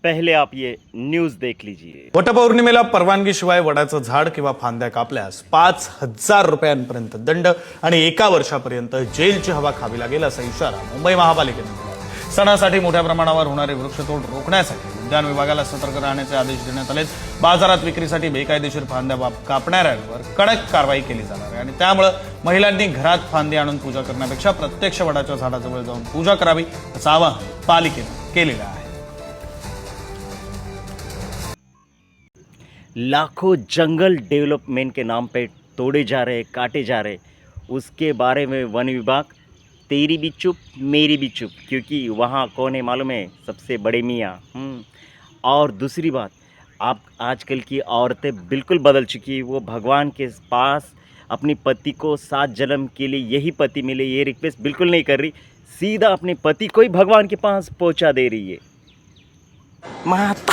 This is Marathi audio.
पहले आप ये न्यूज देख लीजिए। वटपौर्णिमेला परवानगीशिवाय वडाचं झाड किंवा फांद्या कापल्यास 5,000 रुपयांपर्यंत दंड आणि 1 वर्षापर्यंत जेलची हवा खावी लागेल असा इशारा मुंबई महापालिकेने दिला। सणासाठी मोठ्या प्रमाणावर होणारे वृक्षतोड रोखण्यासाठी उद्यान विभागाला सतर्क राहण्याचे आदेश देण्यात आले। बाजारात विक्रीसाठी बेकायदेशीर फांद्या कापणाऱ्यांवर कडक कारवाई केली जाणार आहे आणि त्यामुळे महिलांनी घरात फांदी आणून पूजा करण्यापेक्षा प्रत्यक्ष वडाच्या झाडाजवळ जाऊन पूजा करावी असं आवाहन पालिकेने केलेलं आहे। लाखों जंगल डेवलपमेंट के नाम पे तोड़े जा रहे, काटे जा रहे, उसके बारे में वन विभाग तेरी भी चुप मेरी भी चुप, क्योंकि वहाँ कौन है मालूम है? सबसे बड़े मियाँ। और दूसरी बात, आप आजकल की औरतें बिल्कुल बदल चुकी है। वो भगवान के पास अपनी पति को 7 जन्म के लिए यही पति मिले ये रिक्वेस्ट बिल्कुल नहीं कर रही, सीधा अपने पति को ही भगवान के पास पहुँचा दे रही है। माता